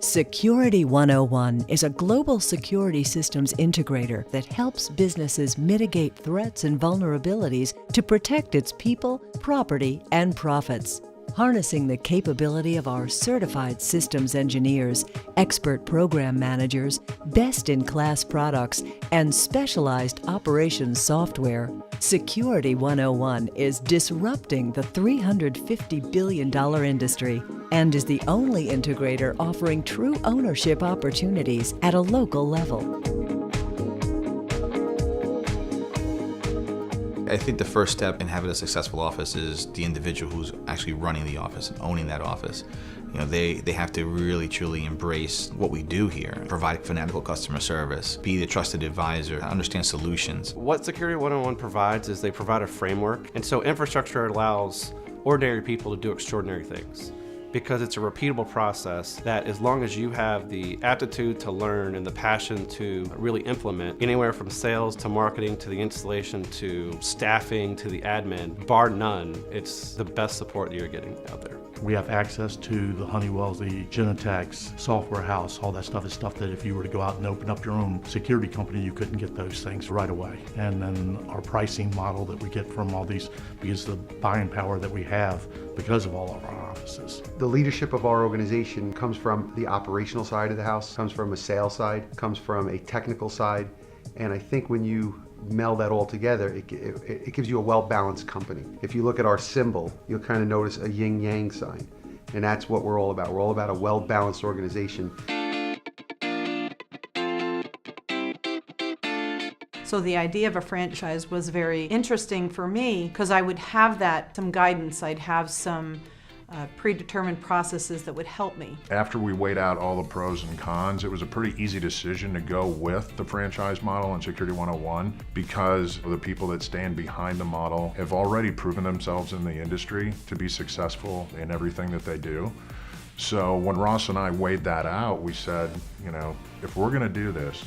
Security101 is a global security systems integrator that helps businesses mitigate threats and vulnerabilities to protect its people, property, and profits. Harnessing the capability of our certified systems engineers, expert program managers, best-in-class products, and specialized operations software, Security101 is disrupting the $350 billion industry and is the only integrator offering true ownership opportunities at a local level. I think the first step in having a successful office is the individual who's actually running the office and owning that office. You know, they have to really truly embrace what we do here, provide fanatical customer service, be the trusted advisor, understand solutions. What Security101 provides is they provide a framework, and so infrastructure allows ordinary people to do extraordinary things, because it's a repeatable process that, as long as you have the aptitude to learn and the passion to really implement, anywhere from sales to marketing to the installation to staffing to the admin, bar none, it's the best support you're getting out there. We have access to the Honeywells, the Genetechs, software house, all that stuff is stuff that if you were to go out and open up your own security company, you couldn't get those things right away. And then our pricing model that we get from all these, because the buying power that we have because of all of our offices. The leadership of our organization comes from the operational side of the house, comes from a sales side, comes from a technical side, and I think when you meld that all together, it gives you a well-balanced company. If you look at our symbol, you'll kind of notice a yin-yang sign, and that's what we're all about. We're all about a well-balanced organization. So the idea of a franchise was very interesting for me because I would have some guidance, I'd have some predetermined processes that would help me. After we weighed out all the pros and cons, it was a pretty easy decision to go with the franchise model in Security101 because the people that stand behind the model have already proven themselves in the industry to be successful in everything that they do. So when Ross and I weighed that out, we said, you know, if we're gonna do this,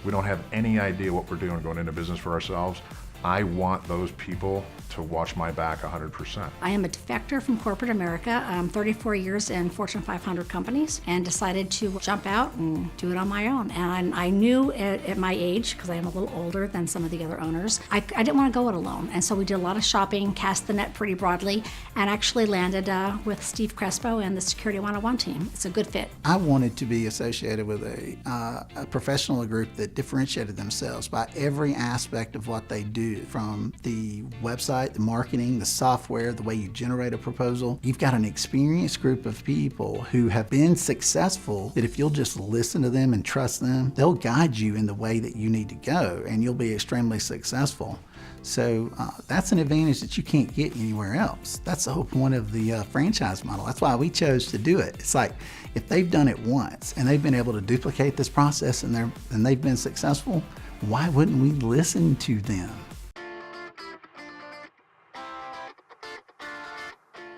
we don't have any idea what we're doing going into business for ourselves. I want those people to watch my back 100%. I am a defector from corporate America. 34 years in Fortune 500 companies and decided to jump out and do it on my own. And I knew at my age, because I am a little older than some of the other owners, I didn't want to go it alone. And so we did a lot of shopping, cast the net pretty broadly, and actually landed with Steve Crespo and the Security101 team. It's a good fit. I wanted to be associated with a professional group that differentiated themselves by every aspect of what they do, from the website, the marketing, the software, the way you generate a proposal. You've got an experienced group of people who have been successful that if you'll just listen to them and trust them, they'll guide you in the way that you need to go and you'll be extremely successful. So that's an advantage that you can't get anywhere else. That's the whole point of the franchise model. That's why we chose to do it. It's like, if they've done it once and they've been able to duplicate this process and they've been successful, why wouldn't we listen to them?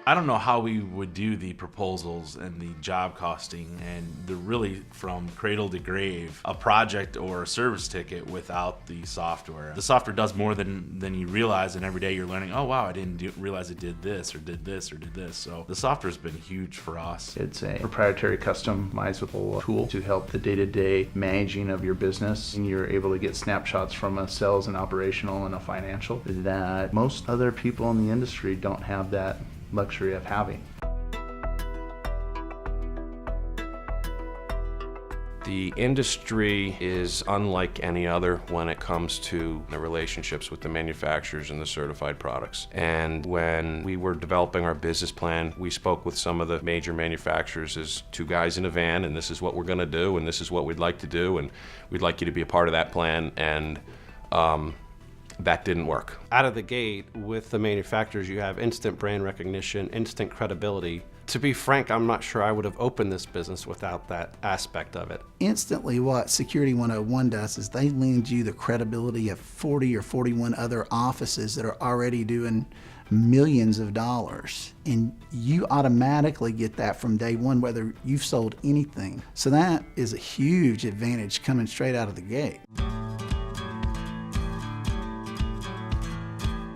I don't know how we would do the proposals and the job costing and the really from cradle to grave a project or a service ticket without the software. The software does more than you realize, and every day you're learning, oh wow, I didn't realize it did this or did this or did this. So the software's been huge for us. It's a proprietary customizable tool to help the day-to-day managing of your business, and you're able to get snapshots from a sales and operational and a financial that most other people in the industry don't have that luxury of having. The industry is unlike any other when it comes to the relationships with the manufacturers and the certified products. And when we were developing our business plan, we spoke with some of the major manufacturers as two guys in a van, and this is what we're gonna do, and this is what we'd like to do, and we'd like you to be a part of that plan. And that didn't work. Out of the gate with the manufacturers, you have instant brand recognition, instant credibility. To be frank, I'm not sure I would have opened this business without that aspect of it. Instantly, what Security101 does is they lend you the credibility of 40 or 41 other offices that are already doing millions of dollars. And you automatically get that from day one, whether you've sold anything. So that is a huge advantage coming straight out of the gate.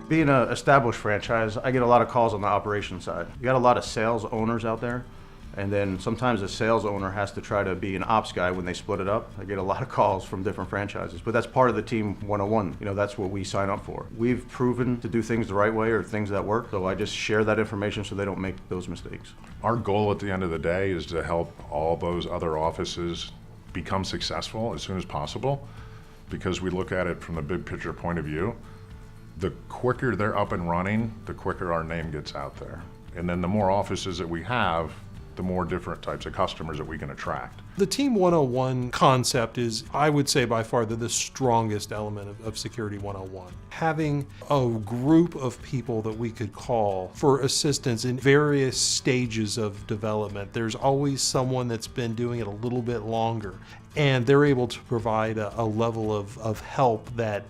Being an established franchise, I get a lot of calls on the operations side. You got a lot of sales owners out there And then sometimes a sales owner has to try to be an ops guy when they split it up. I get a lot of calls from different franchises, but that's part of the Team 101. You know, that's what we sign up for. We've proven to do things the right way or things that work, so I just share that information so they don't make those mistakes. Our goal at the end of the day is to help all those other offices become successful as soon as possible, because we look at it from the big picture point of view. The quicker they're up and running, the quicker our name gets out there. And then the more offices that we have, the more different types of customers that we can attract. The Team 101 concept is, I would say, by far the strongest element of Security 101. Having a group of people that we could call for assistance in various stages of development. There's always someone that's been doing it a little bit longer, and they're able to provide a level of help that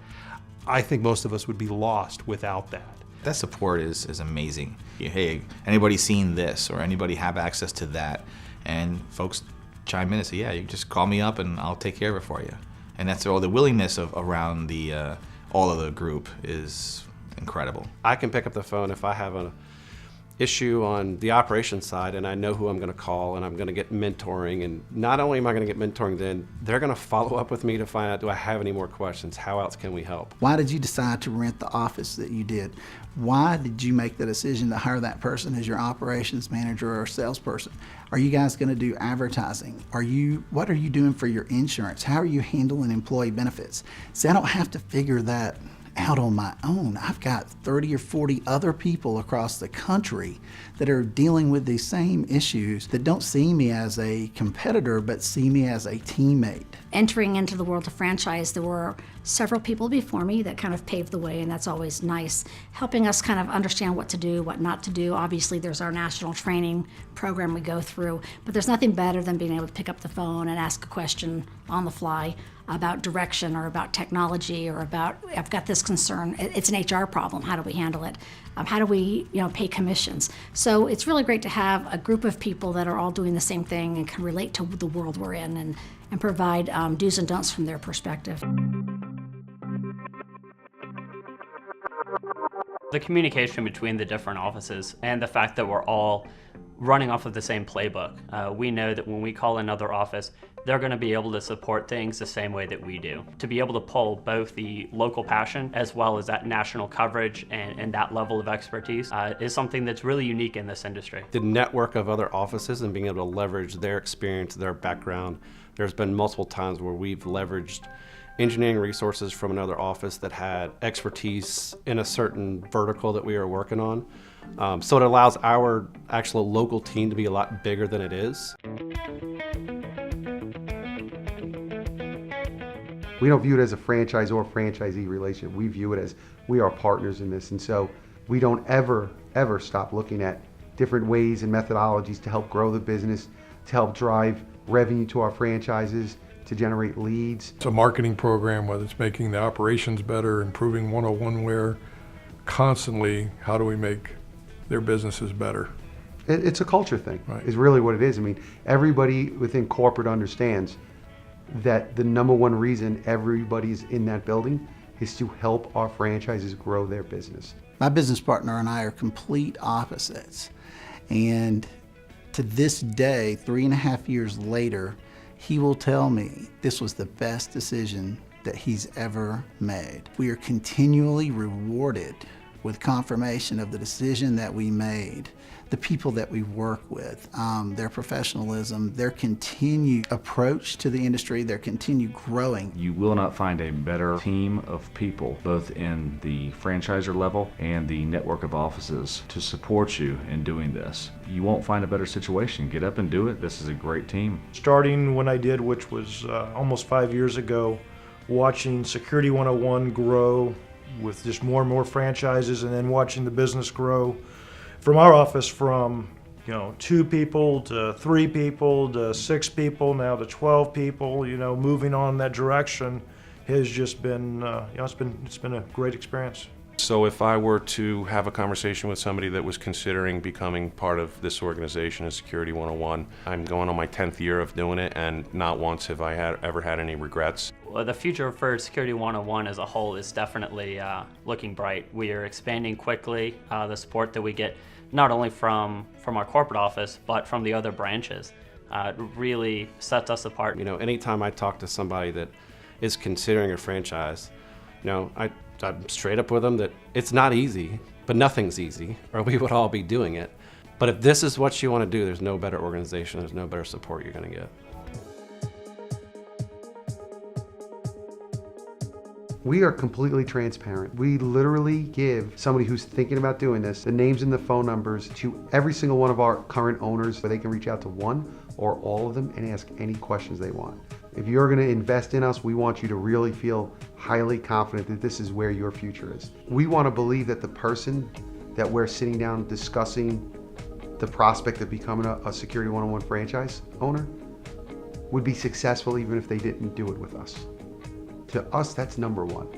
I think most of us would be lost without that. That support is amazing. Hey, anybody seen this, or anybody have access to that? And folks chime in and say, yeah, you just call me up and I'll take care of it for you. And that's all. The willingness around the all of the group is incredible. I can pick up the phone if I have an issue on the operations side, and I know who I'm going to call, and I'm going to get mentoring. And not only am I going to get mentoring, then they're going to follow up with me to find out, do I have any more questions? How else can we help? Why did you decide to rent the office that you did? Why did you make the decision to hire that person as your operations manager or salesperson? Are you guys going to do advertising? What are you doing for your insurance? How are you handling employee benefits? See, I don't have to figure that out on my own. I've got 30 or 40 other people across the country that are dealing with these same issues that don't see me as a competitor, but see me as a teammate. Entering into the world of franchise, there were several people before me that kind of paved the way, and that's always nice, helping us kind of understand what to do, what not to do. Obviously, there's our national training program we go through, but there's nothing better than being able to pick up the phone and ask a question on the fly about direction or about technology or about, I've got this concern, it's an HR problem, how do we handle it? How do we pay commissions? So it's really great to have a group of people that are all doing the same thing and can relate to the world we're in and provide do's and don'ts from their perspective. The communication between the different offices and the fact that we're all running off of the same playbook. We know that when we call another office, they're going to be able to support things the same way that we do. To be able to pull both the local passion as well as that national coverage and that level of expertise is something that's really unique in this industry. The network of other offices and being able to leverage their experience, their background. There's been multiple times where we've leveraged engineering resources from another office that had expertise in a certain vertical that we are working on. So it allows our actual local team to be a lot bigger than it is. We don't view it as a franchise or franchisee relationship. We view it as we are partners in this. And so we don't ever stop looking at different ways and methodologies to help grow the business, to help drive revenue to our franchises, to generate leads. It's a marketing program, whether it's making the operations better, improving 101ware, constantly, how do we make their businesses better? It's a culture thing, right, is really what it is. I mean, everybody within corporate understands that the number one reason everybody's in that building is to help our franchises grow their business. My business partner and I are complete opposites. And to this day, 3.5 years later, he will tell me this was the best decision that he's ever made. We are continually rewarded with confirmation of the decision that we made, the people that we work with, their professionalism, their continued approach to the industry, their continued growing. You will not find a better team of people, both in the franchisor level and the network of offices, to support you in doing this. You won't find a better situation. Get up and do it. This is a great team. Starting when I did, which was almost 5 years ago, watching Security 101 grow with just more and more franchises, and then watching the business grow from our office from 2 people to 3 people to 6 people, now to 12 people, moving on that direction has just been it's been a great experience. So if I were to have a conversation with somebody that was considering becoming part of this organization as Security 101, I'm going on my 10th year of doing it, and not once have I ever had any regrets. Well, the future for Security 101 as a whole is definitely looking bright. We are expanding quickly. The support that we get not only from our corporate office, but from the other branches, really sets us apart. You know, anytime I talk to somebody that is considering a franchise, you know, I'm straight up with them that it's not easy, but nothing's easy, or we would all be doing it. But if this is what you want to do, there's no better organization, there's no better support you're going to get. We are completely transparent. We literally give somebody who's thinking about doing this the names and the phone numbers to every single one of our current owners, where they can reach out to one or all of them and ask any questions they want. If you're going to invest in us, we want you to really feel highly confident that this is where your future is. We want to believe that the person that we're sitting down discussing the prospect of becoming a Security 101 franchise owner would be successful even if they didn't do it with us. To us, that's number one.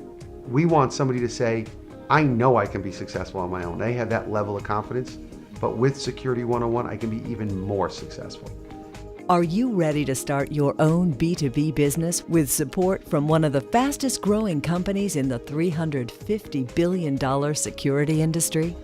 We want somebody to say, I know I can be successful on my own. They have that level of confidence, but with Security 101, I can be even more successful. Are you ready to start your own B2B business with support from one of the fastest growing companies in the $350 billion security industry?